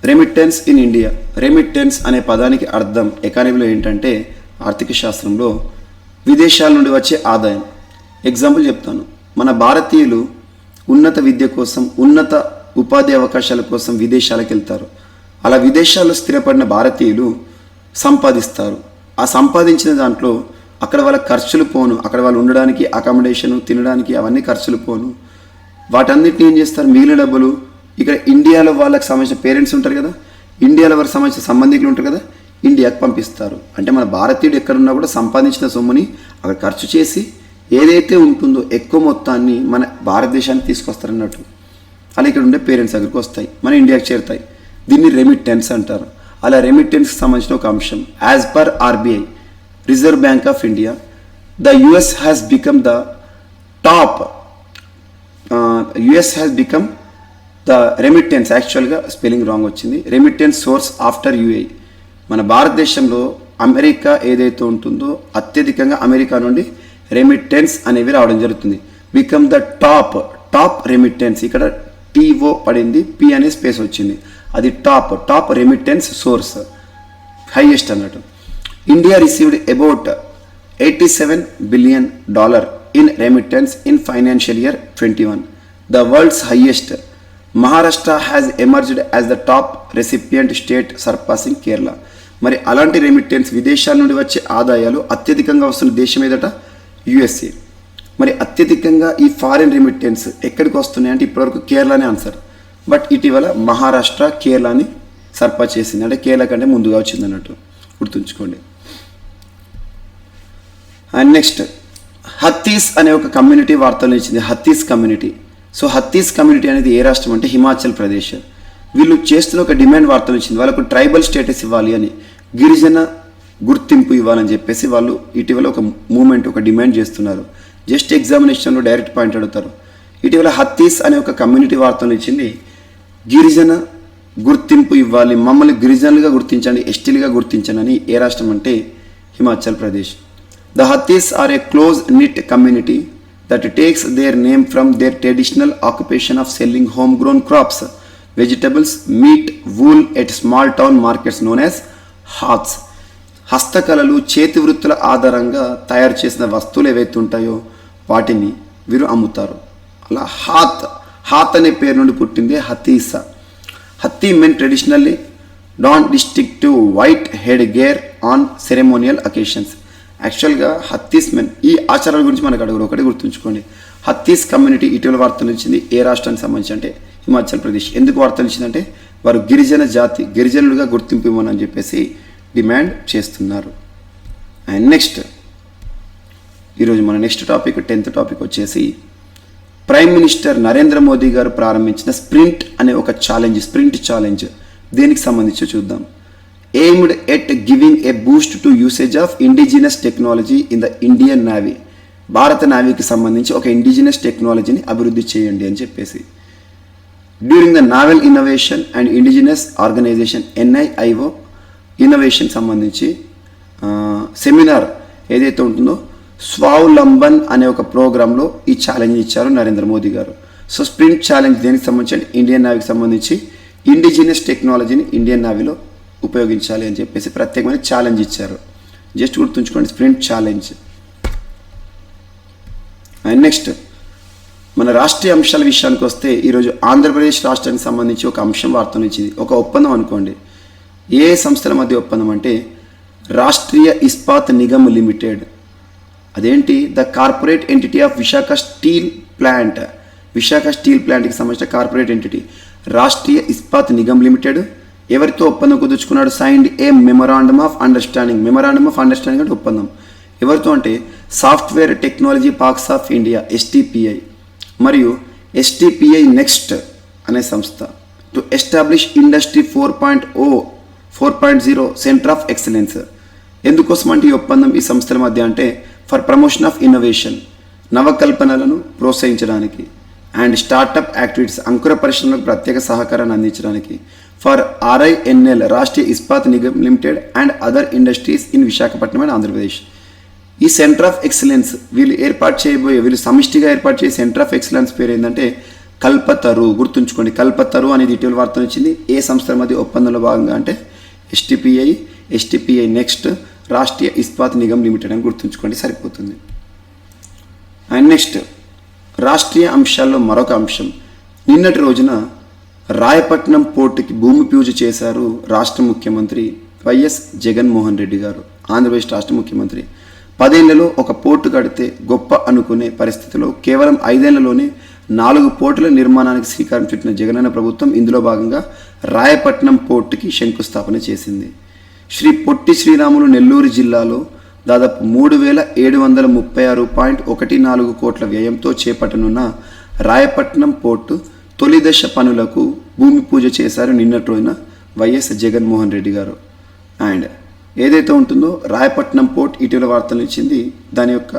remittance in India. Remittance అనే పదానికి అర్థం ఎకానమీలో ఏంటంటే ఆర్థిక శాస్త్రంలో విదేశాల నుండి వచ్చే ఆదాయం. ఎగ్జాంపుల్ చెప్తాను, మన భారతీయులు ఉన్నత విద్య కోసం, ఉన్నత ఉపాధి అవకాశాల కోసం విదేశాలకు వెళ్తారు. అలా విదేశాల్లో స్థిరపడిన భారతీయులు సంపాదిస్తారు. ఆ సంపాదించిన దాంట్లో అక్కడ వాళ్ళ ఖర్చులు పోను, అక్కడ వాళ్ళు ఉండడానికి అకామిడేషను, తినడానికి అవన్నీ ఖర్చులు పోను. వాటన్నిటిని ఏం చేస్తారు, మిగిలిన డబ్బులు ఇక్కడ ఇండియాలో వాళ్ళకి సంబంధించిన పేరెంట్స్ ఉంటారు కదా, ఇండియాలో వారికి సంబంధించిన సంబంధికులు ఉంటారు కదా, ఇండియాకి పంపిస్తారు. అంటే మన భారతీయుడు ఎక్కడున్నా కూడా సంపాదించిన సొమ్ముని అక్కడ ఖర్చు చేసి ఏదైతే ఉంటుందో ఎక్కువ మొత్తాన్ని మన భారతదేశానికి తీసుకొస్తారన్నట్టు. అలా ఇక్కడ ఉండే పేరెంట్స్ దగ్గరికి వస్తాయి, మన ఇండియాకి చేరుతాయి. దీన్ని రెమిట్టెన్స్ అంటారు. అలా రెమిట్టెన్స్కి సంబంధించిన ఒక అంశం, as per RBI reserve bank of India, the US has become the top US has become the remittance, యాక్చువల్గా స్పెల్లింగ్ రాంగ్ వచ్చింది, రెమిట్టెన్స్ సోర్స్ ఆఫ్టర్ UAE. మన భారతదేశంలో అమెరికా ఏదైతే ఉంటుందో అత్యధికంగా అమెరికా నుండి రెమిట్టెన్స్ అనేవి రావడం జరుగుతుంది. Become the top remittance. ఇక్కడ TO పడింది, P అనే స్పేస్ వచ్చింది, అది టాప్ రెమిట్టెన్స్ సోర్స్, హైయెస్ట్ అన్నట్టు. India received about $87 billion in remittance in financial year 21, the world's highest Maharashtra has emerged as the top recipient state సర్పాసింగ్ Kerala. మరి అలాంటి రెమిటెన్స్ విదేశాల నుండి వచ్చే ఆదాయాలు అత్యధికంగా వస్తున్న దేశం ఏదట? యుఎస్ఏ. మరి అత్యధికంగా ఈ ఫారిన్ రెమిటెన్స్ ఎక్కడికి వస్తున్నాయి అంటే ఇప్పటివరకు కేరళనే ఆన్సర్. బట్ ఇటీవల మహారాష్ట్ర కేరళని సర్పాస్ చేసింది, అంటే కేరళ కంటే ముందుగా వచ్చింది అన్నట్టు గుర్తుంచుకోండి. అండ్ నెక్స్ట్ హత్తీస్ అనే ఒక కమ్యూనిటీ వార్తలు ఇచ్చింది. హత్తీస్ కమ్యూనిటీ. సో హత్తీస్ కమ్యూనిటీ అనేది ఏ రాష్ట్రం అంటే హిమాచల్ ప్రదేశ్. వీళ్ళు చేస్తున్న ఒక డిమాండ్ వార్తలు ఇచ్చింది, వాళ్ళకు ట్రైబల్ స్టేటస్ ఇవ్వాలి అని, గిరిజన గుర్తింపు ఇవ్వాలని చెప్పేసి వాళ్ళు ఇటీవల ఒక మూమెంట్, ఒక డిమాండ్ చేస్తున్నారు. జస్ట్ ఎగ్జామినేషన్లో డైరెక్ట్ పాయింట్ అడుగుతారు. ఇటీవల హత్తీస్ అనే ఒక కమ్యూనిటీ వార్తలు ఇచ్చింది, గిరిజన గుర్తింపు ఇవ్వాలి, మమ్మల్ని గిరిజనులుగా గుర్తించండి, ఎస్టీలుగా గుర్తించండి అని. ఏ రాష్ట్రం అంటే Himachal Pradesh. The Hattis are a close-knit community that takes their name from their traditional occupation of selling homegrown crops, vegetables, meat, wool at small town markets known as haats. హస్తకళలు, చేతి వృత్తుల ఆధారంగా తయారు చేసిన వస్తువులు ఏవైతే ఉంటాయో వాటిని వీరు అమ్ముతారు. అలా హాత్ అనే పేరు నుండి పుట్టింది హతీసా. Hatti men traditionally don distinctive white head gear on ceremonial occasions. యాక్చువల్గా హత్తీస్ మెన్ ఈ ఆచారాల గురించి మనకు అడుగురు, ఒకటి గుర్తుంచుకోండి. హత్తీస్ కమ్యూనిటీ ఇటీవల వార్తలు ఇచ్చింది ఏ రాష్ట్రానికి సంబంధించి అంటే హిమాచల్ ప్రదేశ్. ఎందుకు వార్తలు ఇచ్చిందంటే వారు గిరిజన జాతి, గిరిజనులుగా గుర్తింపు ఇవ్వమని చెప్పేసి డిమాండ్ చేస్తున్నారు. అండ్ నెక్స్ట్ ఈరోజు మన నెక్స్ట్ టాపిక్ 10th టాపిక్ వచ్చేసి ప్రైమ్ మినిస్టర్ నరేంద్ర మోదీ గారు ప్రారంభించిన స్ప్రింట్ అనే ఒక ఛాలెంజ్, స్ప్రింట్ ఛాలెంజ్ దేనికి సంబంధించి చూద్దాం. aimed at giving a boost to usage of indigenous technology in the Indian Navy. భారత నావీకి సంబంధించి ఒక ఇండిజినస్ టెక్నాలజీని అభివృద్ధి చేయండి అని చెప్పేసి. During the naval innovation and indigenous organisation NIIO innovation సంబంధించి సెమినార్ ఏదైతే ఉంటుందో స్వావలంబన్ అనే ఒక ప్రోగ్రాంలో ఈ ఛాలెంజ్ ఇచ్చారు నరేంద్ర మోదీ గారు. సో స్ప్రింట్ ఛాలెంజ్ దేనికి సంబంధించి ఇండియన్ నావీకి సంబంధించి ఇండిజినస్ టెక్నాలజీని ఇండియన్ నావీలో ఉపయోగించాలి అని చెప్పేసి ప్రత్యేకమైన ఛాలెంజ్ ఇచ్చారు. జస్ట్ గుర్తుంచుకోండి, స్ప్రింట్ ఛాలెంజ్. అండ్ నెక్స్ట్ మన రాష్ట్రీయ అంశాల విషయానికి వస్తే ఈరోజు ఆంధ్రప్రదేశ్ రాష్ట్రానికి సంబంధించి ఒక అంశం వార్తను ఇచ్చింది. ఒక ఒప్పందం అనుకోండి. ఏ సంస్థల మధ్య ఒప్పందం అంటే రాష్ట్రీయ ఇస్పాత్ నిగమ్ లిమిటెడ్. అదేంటి? The corporate entity of Visakha steel plant. Visakha steel ప్లాంట్కి సంబంధించిన corporate entity Rashtriya Ispat Nigam limited ఎవరితో ఒప్పందం కుదుర్చుకున్నాడు? Signed a memorandum of understanding. Memorandum of understanding అంటే ఒప్పందం. ఎవరితో అంటే software technology parks of India STPI మరియు STPI నెక్స్ట్ అనే సంస్థ to establish industry 4.0 centre of excellence. ఎందుకోసం అంటే ఈ ఒప్పందం ఈ సంస్థల మధ్య అంటే ఫర్ ప్రమోషన్ ఆఫ్ ఇన్నోవేషన్, నవకల్పనలను ప్రోత్సహించడానికి, అండ్ స్టార్టప్ యాక్టివిటీస్, అంకుర పరిశ్రమలకు ప్రత్యేక సహకారాన్ని అందించడానికి, for RINL Rashtriya Ispat Nigam limited and other industries in Visakhapatnam and Andhra Pradesh. ఈ సెంటర్ ఆఫ్ ఎక్సలెన్స్ వీళ్ళు సమిష్టిగా ఏర్పాటు చేసే సెంటర్ ఆఫ్ ఎక్సలెన్స్ పేరు ఏంటంటే కల్పతరు. గుర్తుంచుకోండి, కల్పతరు అనేది ఇటీవల వార్తలు వచ్చింది. ఏ సంస్థల మధ్య ఒప్పందంలో భాగంగా అంటే STPI next Rashtriya Ispat Nigam limited అని గుర్తుంచుకోండి, సరిపోతుంది. అండ్ నెక్స్ట్ రాష్ట్రీయ అంశాల్లో మరొక అంశం. నిన్నటి రోజున రాయపట్నం పోర్టుకి భూమి పూజ చేశారు రాష్ట్ర ముఖ్యమంత్రి వైఎస్ జగన్మోహన్ రెడ్డి గారు. ఆంధ్రప్రదేశ్ రాష్ట్ర ముఖ్యమంత్రి 10 ఏళ్లలో ఒక పోర్టు కడితే గొప్ప అనుకునే పరిస్థితిలో కేవలం 5 ఏళ్లలోనే 4 పోర్టుల నిర్మాణానికి శ్రీకారం చుట్టిన జగనన్న ప్రభుత్వం ఇందులో భాగంగా రాయపట్నం పోర్టుకి శంకుస్థాపన చేసింది. శ్రీ పొట్టి శ్రీరాములు నెల్లూరు జిల్లాలో దాదాపు 3,736.14 కోట్ల వ్యయంతో చేపట్టనున్న రాయపట్నం పోర్టు తొలి దశ పనులకు భూమి పూజ చేశారు నిన్నటి రోజున వైఎస్ జగన్మోహన్ రెడ్డి గారు. అండ్ ఏదైతే ఉంటుందో రాయపట్నం పోర్ట్ ఇటీవల వార్తలు ఇచ్చింది. దాని యొక్క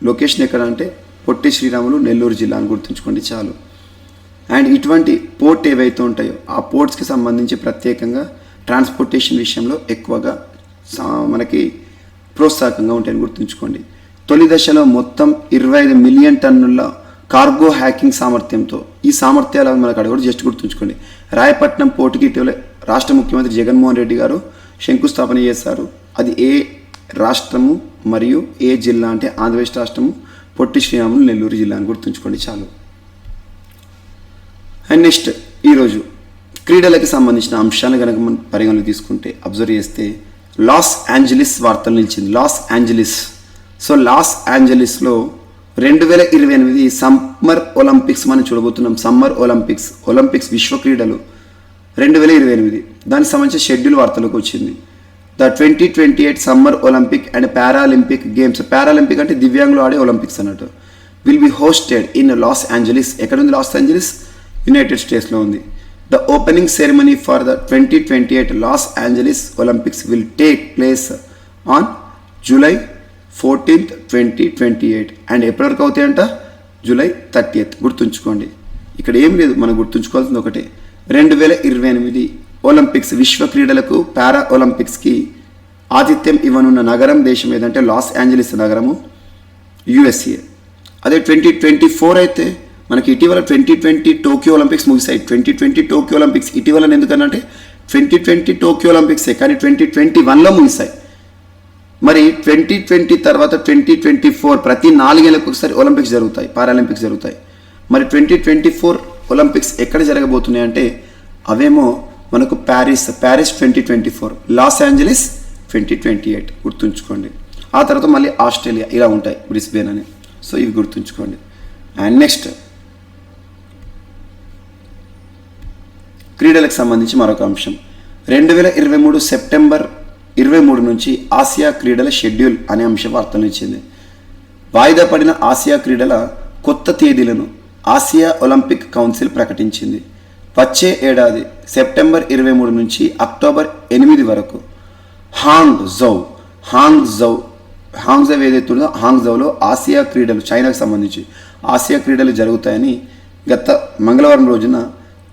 లొకేషన్ ఎక్కడ అంటే పొట్టి శ్రీరాములు నెల్లూరు జిల్లా అని గుర్తుంచుకోండి చాలు. అండ్ ఇటువంటి పోర్ట్ ఏవైతే ఉంటాయో ఆ పోర్ట్స్కి సంబంధించి ప్రత్యేకంగా ట్రాన్స్పోర్టేషన్ విషయంలో ఎక్కువగా మనకి ప్రోత్సాహకంగా ఉంటాయని గుర్తుంచుకోండి. తొలి దశలో మొత్తం 25 మిలియన్ టన్నుల కార్గో హ్యాకింగ్ సామర్థ్యంతో, ఈ సామర్థ్యాలు మనకు అడగడు, జస్ట్ గుర్తుంచుకోండి. రాయపట్నం పోర్టుకి ఇటీవల రాష్ట్ర ముఖ్యమంత్రి జగన్మోహన్ రెడ్డి గారు శంకుస్థాపన చేశారు. అది ఏ రాష్ట్రము మరియు ఏ జిల్లా అంటే ఆంధ్రప్రదేశ్ రాష్ట్రము, పొట్టి శ్రీరాములు నెల్లూరు జిల్లా అని గుర్తుంచుకోండి చాలు. అండ్ నెక్స్ట్ ఈరోజు క్రీడలకు సంబంధించిన అంశాలను కనుక మనం పరిగణలోకి తీసుకుంటే అబ్జర్వ్ చేస్తే లాస్ ఏంజలీస్ వార్తలు నిలిచింది. Los Angeles. సో లాస్ ఏంజలీస్లో 2028 సమ్మర్ ఒలింపిక్స్ మనం చూడబోతున్నాం. సమ్మర్ ఒలింపిక్స్ విశ్వ క్రీడలు 2028 దానికి సంబంధించిన షెడ్యూల్ వార్తలకు వచ్చింది. The 2028 summer Olympic and Paralympic games. Paralympic అంటే దివ్యాంగులు ఆడే ఒలింపిక్స్ అన్నట్టు. Will be hosted in Los Angeles. ఎక్కడ ఉంది లాస్ ఏంజలీస్? యునైటెడ్ స్టేట్స్లో ఉంది. The opening ceremony for the 2028 Los Angeles Olympics will take place on July 14th, 2028 and ఎప్పటివరకు అవుతాయంట? July 30th. గుర్తుంచుకోండి, ఇక్కడ ఏం లేదు, మనం గుర్తుంచుకోవాల్సింది ఒకటే. 2028 ఒలింపిక్స్ విశ్వ క్రీడలకు పారా ఒలింపిక్స్కి ఆతిథ్యం ఇవ్వనున్న నగరం దేశం ఏదంటే లాస్ ఏంజలీస్ నగరము, USA. అదే 2024 అయితే మనకి ఇటీవల 2020 టోక్యో ఒలింపిక్స్ ముగిశాయి. 2020 టోక్యో ఒలింపిక్స్ ఇటీవల ఎందుకనంటే 2020 టోక్యో ఒలింపిక్సే, కానీ 2021లో ముగిశాయి. మరి 2020 తర్వాత 2024 ప్రతి 4 ఏళ్ళకు ఒకసారి ఒలింపిక్స్ జరుగుతాయి, పారాలింపిక్స్ జరుగుతాయి. మరి 2024 ఒలింపిక్స్ ఎక్కడ జరగబోతున్నాయి అంటే అవేమో మనకు ప్యారిస్ 2024, లాస్ ఏంజలీస్ 2028 గుర్తుంచుకోండి. ఆ తర్వాత మళ్ళీ ఆస్ట్రేలియా ఇలా ఉంటాయి, బ్రిస్బేన్ అని. సో ఇవి గుర్తుంచుకోండి. అండ్ నెక్స్ట్ క్రీడలకు సంబంధించి మరొక అంశం. 2023 సెప్టెంబర్ 23 నుంచి ఆసియా క్రీడల షెడ్యూల్ అనే అంశం వార్తలు ఇచ్చింది. వాయిదా పడిన ఆసియా క్రీడల కొత్త తేదీలను ఆసియా ఒలింపిక్ కౌన్సిల్ ప్రకటించింది. వచ్చే ఏడాది సెప్టెంబర్ 23 నుంచి అక్టోబర్ 8 వరకు హాంగ్జౌ ఏదైతే ఉందో హాంగ్జౌలో ఆసియా క్రీడలు, చైనాకు సంబంధించి ఆసియా క్రీడలు జరుగుతాయని గత మంగళవారం రోజున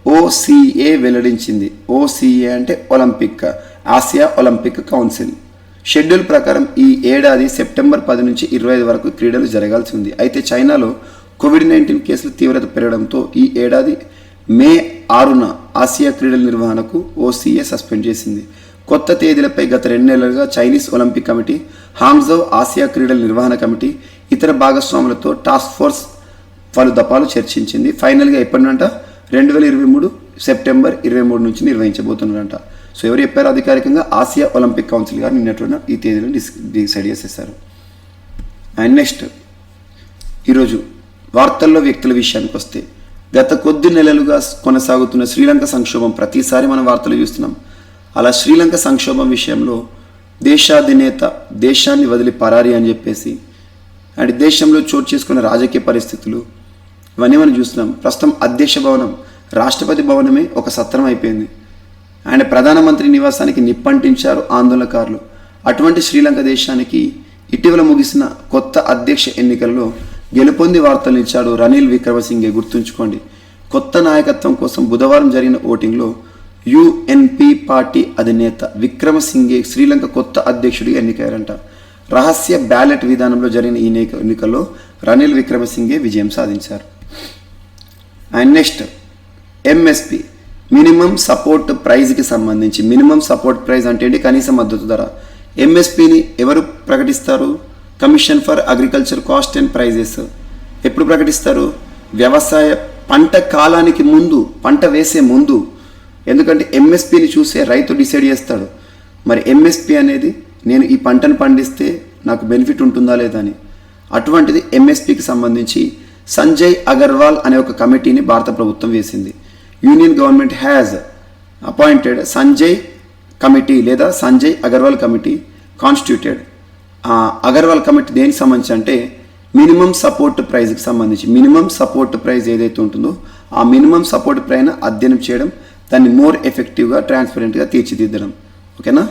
OCA వెల్లడించింది. OCA అంటే Olympic, Asia Olympic council. Schedule ప్రకారం ఈ ఏడాది సెప్టెంబర్ 10 నుంచి 25 వరకు క్రీడలు జరగాల్సి ఉంది. అయితే చైనాలో COVID-19 కేసుల తీవ్రత పెరగడంతో ఈ ఏడాది మే 6న ఆసియా క్రీడల నిర్వహణకు OCA సస్పెండ్ చేసింది. కొత్త తేదీలపై గత 2 నెలలుగా Chinese Olympic committee, Hangzhou Asia క్రీడల నిర్వహణ కమిటీ, ఇతర భాగస్వాములతో టాస్క్ ఫోర్స్ పలు దఫాలు చర్చించింది. ఫైనల్గా ఎప్పటినంట 2023 సెప్టెంబర్ 23 నుంచి నిర్వహించబోతున్నారంట. సో ఎవరు చెప్పారు అధికారికంగా? ఆసియా ఒలింపిక్ కౌన్సిల్ గారు నిన్నట్టున్న ఈ తేదీలను డిసైడ్ చేసేసారు. అండ్ నెక్స్ట్ ఈరోజు వార్తల్లో వ్యక్తుల విషయానికి వస్తే గత కొద్ది నెలలుగా కొనసాగుతున్న శ్రీలంక సంక్షోభం ప్రతిసారి మనం వార్తలు చూస్తున్నాం. అలా శ్రీలంక సంక్షోభం విషయంలో దేశాధినేత దేశాన్ని వదిలి పరారి అని చెప్పేసి అండ్ దేశంలో చోటు చేసుకున్న రాజకీయ పరిస్థితులు ఇవన్నీ మనం చూస్తున్నాం. ప్రస్తుతం అధ్యక్ష భవనం, రాష్ట్రపతి భవనమే ఒక సత్రం అయిపోయింది. ఆయన ప్రధానమంత్రి నివాసానికి నిప్పంటించారు ఆందోళనకారులు. అటువంటి శ్రీలంక దేశానికి ఇటీవల ముగిసిన కొత్త అధ్యక్ష ఎన్నికల్లో గెలుపొంది వార్తలు ఇచ్చాడు రనిల్ విక్రమసింఘే. గుర్తుంచుకోండి, కొత్త నాయకత్వం కోసం బుధవారం జరిగిన ఓటింగ్లో UNP పార్టీ అధినేత విక్రమసింఘే శ్రీలంక కొత్త అధ్యక్షుడిగా ఎన్నికయ్యారంట. రహస్య బ్యాలెట్ విధానంలో జరిగిన ఈ ఎన్నికల్లో రనిల్ విక్రమసింఘే విజయం సాధించారు. And next MSP minimum support ప్రైజ్కి సంబంధించి, మినిమం సపోర్ట్ ప్రైజ్ అంటే ఏంటి? కనీస మద్దతు ధర. MSPని ఎవరు ప్రకటిస్తారు? Commission for agriculture cost and prices. ఎప్పుడు ప్రకటిస్తారు? వ్యవసాయ పంట కాలానికి ముందు, పంట వేసే ముందు. ఎందుకంటే MSPని చూసే రైతు డిసైడ్ చేస్తాడు. మరి MSP అనేది నేను ఈ పంటను పండిస్తే నాకు బెనిఫిట్ ఉంటుందా లేదా అని. అటువంటిది MSPకి సంబంధించి సంజయ్ అగర్వాల్ అనే ఒక కమిటీని భారత ప్రభుత్వం వేసింది. Union government has appointed Sanjay committee లేదా Sanjay Agarwal committee constituted. Agarwal committee దేనికి సంబంధించి అంటే మినిమం సపోర్ట్ ప్రైజ్కి సంబంధించి. మినిమం సపోర్ట్ ప్రైజ్ ఏదైతే ఉంటుందో ఆ మినిమం సపోర్ట్ ప్రైజ్ అధ్యయనం చేయడం, దాన్ని మోర్ ఎఫెక్టివ్గా ట్రాన్స్పరెంట్గా తీర్చిదిద్దడం. ఓకేనా?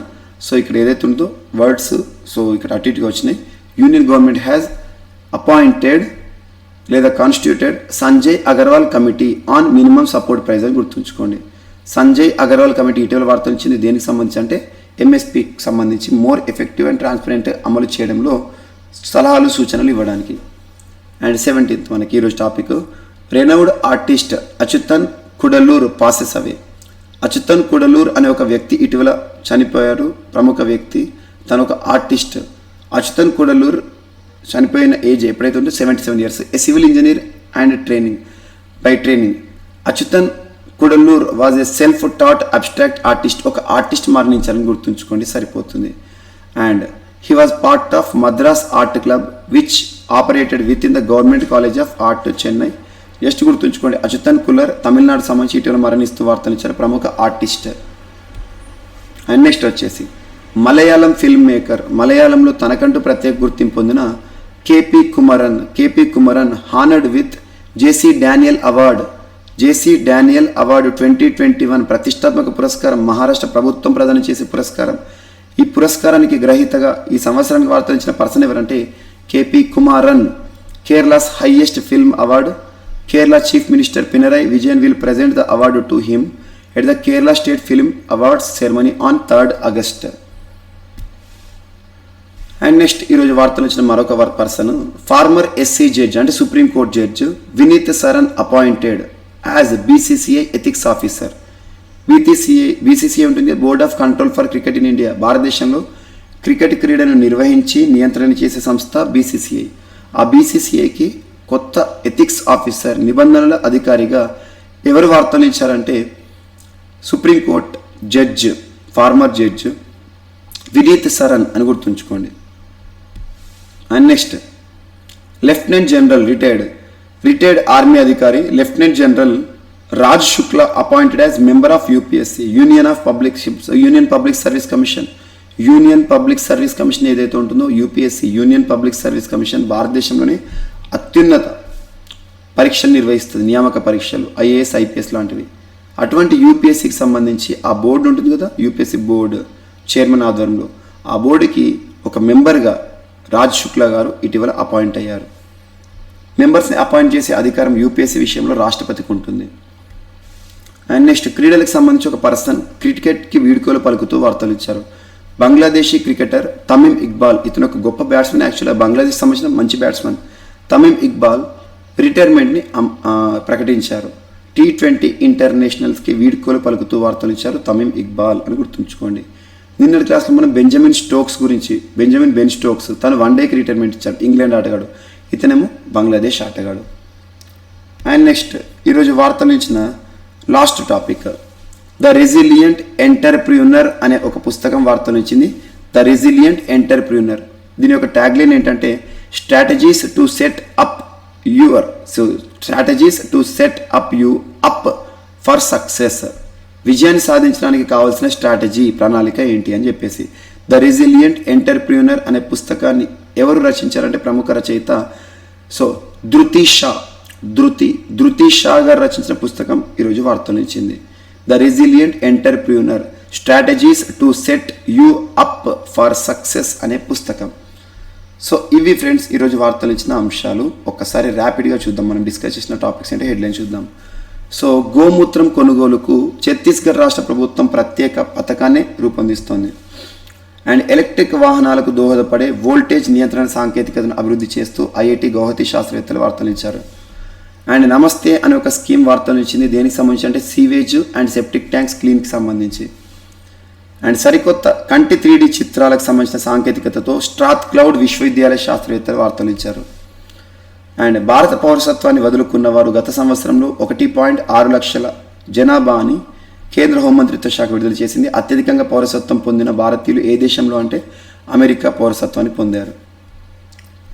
సో ఇక్కడ ఏదైతే ఉందో వర్డ్స్ సో ఇక్కడ అటు ఇటుగా వచ్చినాయి. యూనియన్ గవర్నమెంట్ హ్యాజ్ అపాయింటెడ్ లేదా constituted Sanjay Agarwal committee on minimum support praise అని గుర్తుంచుకోండి. సంజయ్ అగర్వాల్ కమిటీ ఇటీవల వార్త ఇచ్చింది. దేనికి సంబంధించి అంటే MSPకి సంబంధించి మోర్ ఎఫెక్టివ్ అండ్ ట్రాన్స్పరెంట్ అమలు చేయడంలో సలహాలు సూచనలు ఇవ్వడానికి. అండ్ 17th మనకి ఈరోజు topic renowned artist Achuthan Kudallur passes away. అచ్యుతన్ కుడలూర్ అనే ఒక వ్యక్తి ఇటీవల చనిపోయారు. ప్రముఖ వ్యక్తి, తను ఒక ఆర్టిస్ట్. అచ్యుతన్ కుడలూర్ చనిపోయిన ఏజ్ ఎప్పుడైతే ఉంటే 77 years. A civil engineer and training. Achuthan Kudallur was a self taught abstract artist, ఒక ఆర్టిస్ట్ మరణించారని గుర్తుంచుకోండి సరిపోతుంది. And he was part of Madras art club which operated with in the government college of art Chennai. Just గుర్తుంచుకోండి, అచ్యుతన్ కుల్లర్ తమిళనాడు సంబంధించి ఇటీవల మరణిస్తూ వార్తలు ఇచ్చారు, ప్రముఖ ఆర్టిస్ట్. అండ్ నెక్స్ట్ వచ్చేసి మలయాళం ఫిల్మ్ మేకర్, మలయాళంలో తనకంటూ ప్రత్యేక గుర్తింపు పొందిన KP Kumaran honoured with JC Daniel award 2021 ప్రతిష్టాత్మక పురస్కారం, మహారాష్ట్ర ప్రభుత్వం ప్రదానం చేసే పురస్కారం. ఈ పురస్కారానికి గ్రహీతగా ఈ సంవత్సరానికి వార్తలు ఇచ్చిన పర్సన్ ఎవరంటే KP Kumaran. Kerala's highest film award. Kerala chief minister Pinarayi Vijayan will present the award to him at the Kerala State Film Awards ceremony on 3rd August. And next ఈరోజు వార్తలు వచ్చిన మరొక పర్సన్, ఫార్మర్ ఎస్సీ జడ్జ్ అంటే supreme court judge Vineet Saran appointed as BCCI ethics officer. BCCI ఉంటుంది, board of control for cricket in India. భారతదేశంలో cricket క్రీడను నిర్వహించి నియంత్రణ చేసే సంస్థ బీసీసీఐ. ఆ బీసీసీఐకి కొత్త ఎథిక్స్ ఆఫీసర్, నిబంధనల అధికారిగా ఎవరు వార్తలు ఇచ్చారంటే supreme court judge, former judge Vineet Saran అని గుర్తుంచుకోండి. And next lieutenant general retired army అధికారి lieutenant general Raj Shukla appointed as member of UPSC, union public service commission ఏదైతే ఉంటుందో UPSC, union public service commission భారతదేశంలోనే అత్యున్నత పరీక్షలు నిర్వహిస్తుంది, నియామక పరీక్షలు, ఐఏఎస్ ఐపీఎస్ లాంటివి. అటువంటి యూపీఎస్సీకి సంబంధించి ఆ బోర్డు ఉంటుంది కదా, యూపీఎస్సీ బోర్డు చైర్మన్ ఆధ్వర్యంలో ఆ బోర్డుకి ఒక మెంబర్గా రాజ్ శుక్లా గారు ఇటీవల అపాయింట్ అయ్యారు. మెంబర్స్ని అపాయింట్ చేసే అధికారం యూపీఎస్సీ విషయంలో రాష్ట్రపతికి ఉంటుంది. అండ్ నెక్స్ట్ క్రీడలకు సంబంధించి ఒక పర్సన్ క్రికెట్కి వీడ్కోలు పలుకుతూ వార్తలు ఇచ్చారు. బంగ్లాదేశీ క్రికెటర్ తమీమ్ ఇక్బాల్, ఇతను ఒక గొప్ప బ్యాట్స్మెన్, యాక్చువల్గా బంగ్లాదేశ్ సంబంధించిన మంచి బ్యాట్స్మెన్. తమీమ్ ఇక్బాల్ రిటైర్మెంట్ని ప్రకటించారు. T20 ఇంటర్నేషనల్స్కి వీడ్కోలు పలుకుతూ వార్తలు ఇచ్చారు తమీమ్ ఇక్బాల్ అని గుర్తుంచుకోండి. నిన్నటి క్లాస్లో మనం బెన్ స్టోక్స్ తను 1 డేకి రిటైర్మెంట్ ఇచ్చాడు, ఇంగ్లాండ్ ఆటగాడు. ఇతనేమో బంగ్లాదేశ్ ఆటగాడు. అండ్ నెక్స్ట్ ఈరోజు వార్తలు ఇచ్చిన లాస్ట్ టాపిక్ ద రెసిలియంట్ ఎంటర్ప్రియూనర్ అనే ఒక పుస్తకం వార్తలు ఇచ్చింది. ద రెసిలియంట్ ఎంటర్ప్రియూనర్, దీని యొక్క ట్యాగ్లైన్ ఏంటంటే strategies to set up you up for success. విజయాన్ని సాధించడానికి కావాల్సిన స్ట్రాటజీ, ప్రణాళిక ఏంటి అని చెప్పేసి. ద రెసిలియంట్ ఎంటర్ప్రియూనర్ అనే పుస్తకాన్ని ఎవరు రచించారంటే ప్రముఖ రచయిత ధృతి షా గారు రచించిన పుస్తకం ఈరోజు వార్తలు ఇచ్చింది. The resilient entrepreneur strategies to set you up for success అనే పుస్తకం. సో ఇవి ఫ్రెండ్స్ ఈరోజు వార్తలు ఇచ్చిన అంశాలు. ఒక్కసారి ర్యాపిడ్గా చూద్దాం, మనం డిస్కస్ చేసిన టాపిక్స్ అంటే హెడ్లైన్ చూద్దాం. సో గోమూత్రం కొనుగోలుకు ఛత్తీస్గఢ్ రాష్ట్ర ప్రభుత్వం ప్రత్యేక పథకాన్ని రూపొందిస్తోంది. అండ్ ఎలక్ట్రిక్ వాహనాలకు దోహదపడే వోల్టేజ్ నియంత్రణ సాంకేతికతను అభివృద్ధి చేస్తూ ఐఐటి గౌహతి శాస్త్రవేత్తలు వార్తలు ఇచ్చారు. అండ్ నమస్తే అనే ఒక స్కీమ్ వార్తలు ఇచ్చింది. దేనికి సంబంధించి అంటే సీవేజ్ అండ్ సెప్టిక్ ట్యాంక్స్ క్లీన్కి సంబంధించి. అండ్ సరికొత్త కంటి 3D చిత్రాలకు సంబంధించిన సాంకేతికతతో స్ట్రాత్ క్లౌడ్ విశ్వవిద్యాలయ శాస్త్రవేత్తలు వార్తలు ఇచ్చారు. అండ్ భారత పౌరసత్వాన్ని వదులుకున్న వారు గత సంవత్సరంలో 1.6 లక్షల జనాభా అని కేంద్ర హోంమంత్రిత్వ శాఖ విడుదల చేసింది. అత్యధికంగా పౌరసత్వం పొందిన భారతీయులు ఏ దేశంలో అంటే అమెరికా పౌరసత్వాన్ని పొందారు.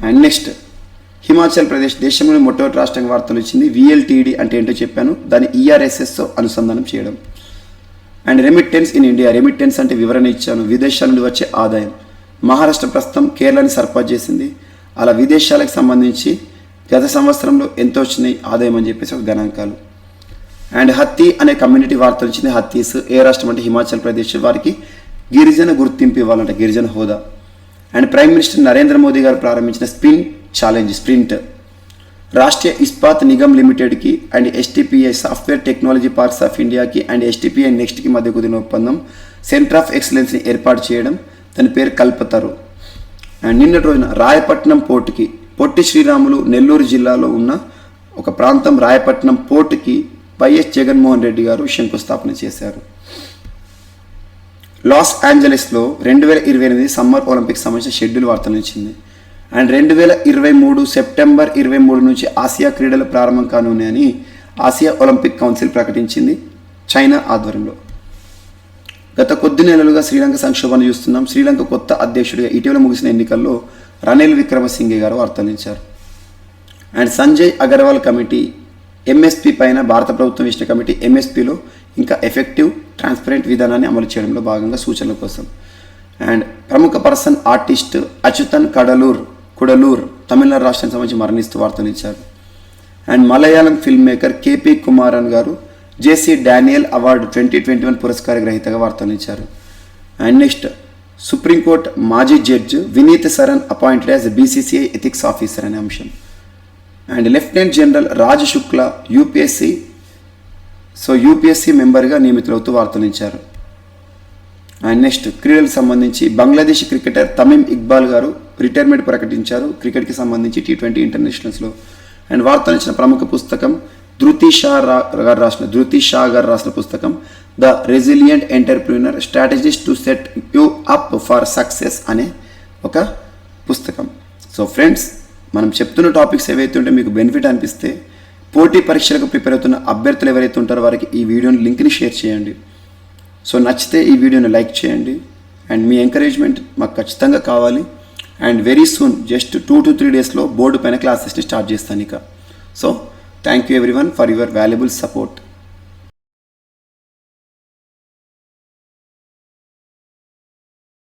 అండ్ నెక్స్ట్ హిమాచల్ ప్రదేశ్ దేశంలోని మొట్టమొదటి రాష్ట్రంగా వార్తలు ఇచ్చింది. VLTD అంటే ఏంటో చెప్పాను, దాన్ని ERSSతో అనుసంధానం చేయడం. And remittance in India, remittance అంటే వివరణ ఇచ్చాను, విదేశాల నుండి వచ్చే ఆదాయం. మహారాష్ట్ర ప్రస్తుతం కేరళని సర్పాటు చేసింది. అలా విదేశాలకు సంబంధించి గత సంవత్సరంలో ఎంత వచ్చినాయి ఆదాయం అని చెప్పేసి ఒక గణాంకాలు. అండ్ హత్తి అనే కమ్యూనిటీ వార్తలు ఇచ్చింది. హత్తీస్ ఏ రాష్ట్రం అంటే హిమాచల్ ప్రదేశ్, వారికి గిరిజన గుర్తింపు ఇవ్వాలంటే గిరిజన హోదా. And prime minister Narendra Modi గారు ప్రారంభించిన స్ప్రింట్ రాష్ట్రీయ ఇస్పాత్ నిగమ్ లిమిటెడ్కి and STPI software technology parks of ఇండియాకి అండ్ STPI నెక్స్ట్కి మధ్య కుదిరిన ఒప్పందం సెంటర్ ఆఫ్ ఎక్సలెన్స్ని ఏర్పాటు చేయడం, దాని పేరు కల్పతరు. అండ్ నిన్నటి రోజున రాయపట్నం పోర్టుకి, పొట్టి శ్రీరాములు నెల్లూరు జిల్లాలో ఉన్న ఒక ప్రాంతం రాయపట్నం పోర్టుకి వైఎస్ జగన్మోహన్ రెడ్డి గారు శంకుస్థాపన చేశారు. లాస్ ఏంజలీస్లో 2028 సమ్మర్ ఒలింపిక్స్ సంబంధించిన షెడ్యూల్ వార్తలు ఇచ్చింది. అండ్ 2023 సెప్టెంబర్ 23 నుంచి ఆసియా క్రీడలు ప్రారంభం కానున్నాయని ఆసియా ఒలింపిక్ కౌన్సిల్ ప్రకటించింది. చైనా ఆధ్వర్యంలో. గత కొద్ది నెలలుగా శ్రీలంక సంక్షోభాన్ని చూస్తున్నాం. శ్రీలంక కొత్త అధ్యక్షుడిగా ఇటీవల ముగిసిన ఎన్నికల్లో రనిల్ విక్రమసింఘే గారు వార్తలించారు. And Sanjay Agarwal committee MSP పైన భారత ప్రభుత్వం వేసిన కమిటీ ఎంఎస్పీలో ఇంకా ఎఫెక్టివ్ ట్రాన్స్పరెంట్ విధానాన్ని అమలు చేయడంలో భాగంగా సూచనల కోసం. అండ్ ప్రముఖ పర్సన్ ఆర్టిస్ట్ అచ్యుతన్ కుడలూర్ తమిళనాడు రాష్ట్రానికి సంబంధించి మరణిస్తూ వార్తలించారు. And Malayalam film maker KP Kumaran గారు జేసీ డానియల్ అవార్డు 2021 పురస్కార గ్రహీతగా వార్తలించారు. అండ్ నెక్స్ట్ సుప్రీంకోర్టు మాజీ judge Vineet Saran appointed as BCCI ethics officer అనే అంశం. And lieutenant general Raj Shukla UPSC మెంబర్గా నియమితులవుతూ వార్తలించారు. అండ్ నెక్స్ట్ క్రీడలకు సంబంధించి బంగ్లాదేశ్ క్రికెటర్ తమీమ్ ఇక్బాల్ గారు రిటైర్మెంట్ ప్రకటించారు క్రికెట్కి సంబంధించి T20 ఇంటర్నేషనల్స్లో. అండ్ వార్తలించిన ప్రముఖ పుస్తకం ధృతి షా గారు రాసిన పుస్తకం the resilient entrepreneur strategies to set you up for success అనే ఒక పుస్తకం. సో ఫ్రెండ్స్, మనం చెప్తున్న టాపిక్స్ ఏవైతే ఉంటే మీకు బెనిఫిట్ అనిపిస్తే పోటీ పరీక్షలకు ప్రిపేర్ అవుతున్న అభ్యర్థులు ఎవరైతే ఉంటారో వారికి ఈ వీడియోని లింక్ని షేర్ చేయండి. సో నచ్చితే ఈ వీడియోని లైక్ చేయండి. అండ్ మీ ఎంకరేజ్మెంట్ మాకు ఖచ్చితంగా కావాలి. And very soon just 2 to 3 డేస్లో బోర్డు పైన క్లాసెస్ని స్టార్ట్ చేస్తాను ఇక. So thank you everyone for your valuable support.